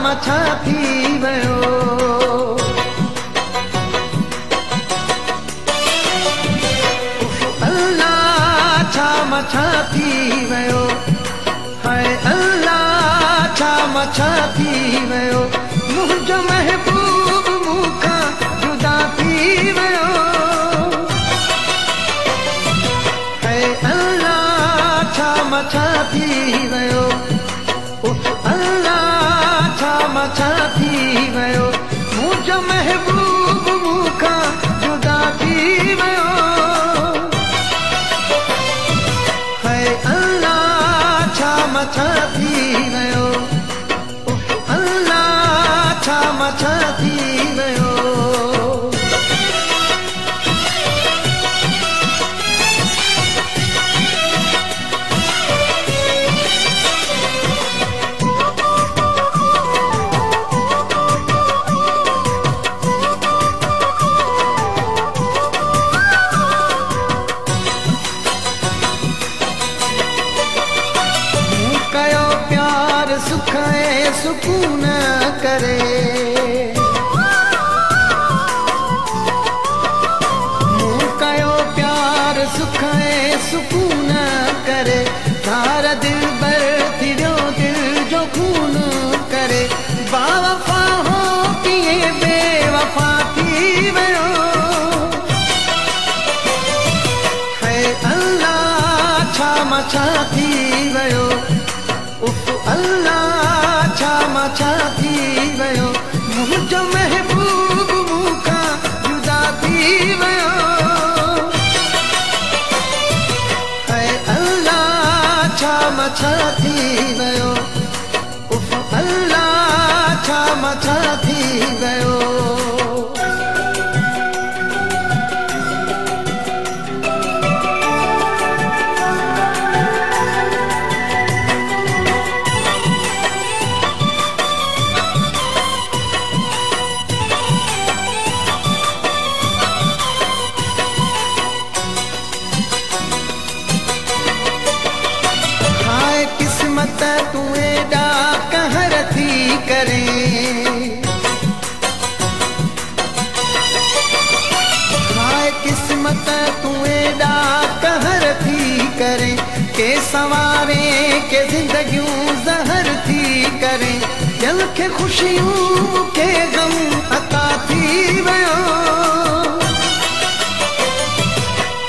मछा थी वियो। अल्लाह छा मछा थी वियो, हाय अल्लाह छा मछा थी वियो। मुंहिंजो महबूब मूंखां जुदा थी वियो, हाय अल्लाह छा मछा थी वियो। अल्लाह छा मछा थी वियो, मुंहिंजो महबूब मूंखां जुदा थी वियो, हाय अल्लाह छा मछा थी वियो। अल्लाह छा मछा थी वियो। सुख ऐं सुकून करे, मूं कयो प्यार सुख ऐं सुकून करे। तार दिल बर थी वियो दिल जो खून करे। बावफ़ा हो कीअं बेवफ़ा थी वियो, हाय अल्लाह छा मछा थी वियो। अल्लाह छा मछा थी वियो, मुंहिंजो महबूब मूंखां जुदा थी वियो, हाय अल्लाह छा मछा थी वियो। अल्लाह छा मछा थी वियो। किस्मत तू एॾा कहर थी करे, हाय किस्मत तू एॾा कहर थी करे। के सवारे के ज़िंदगियूं ज़हर थी करे। दिल खे ख़ुशियूं के गम अता थी वियो,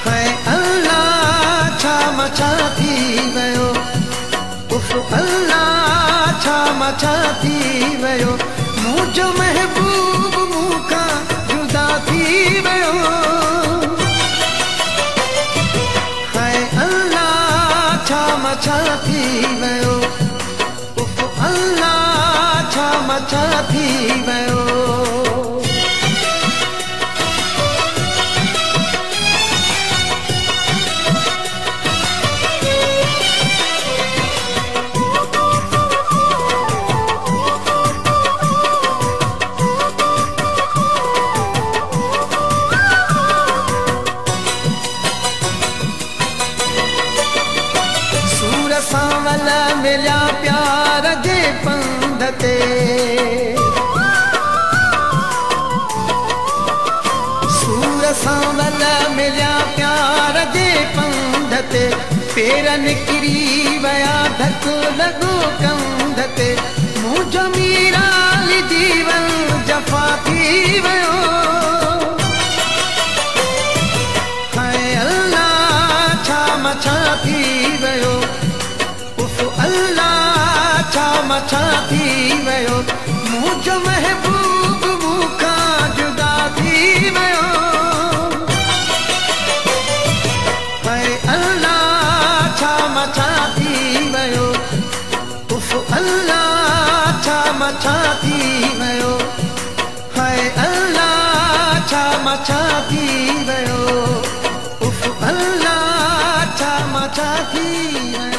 हाय अल्लाह छा मछा थी वियो। अल्लाह छा मछा थी वियो, मुंहिंजो महबूब मूंखां जुदा थी वियो, हाय अल्लाह छा मछा थी वियो। अल्लाह छा मछा थी वियो। सांवल मिलिया प्यार जे पंध ते, सूर सांवल मिलिया प्यार जे पंध ते। पेर निकिरी विया धक लॻो कंध ते, मुंहिंजो मीराली जीवन जफ़ा थी वियो, हाय अल्लाह छा मछा थी वियो। अल्लाह छा मछा थी वियो, मुंहिंजो महबूब मूंखां जुदा थी वियो, हाय अल्लाह छा मछा थी वियो। अल्लाह छा मछा थी वियो, हाय अल्लाह छा मछा थी वियो। अल्लाह छा मछा थी वियो।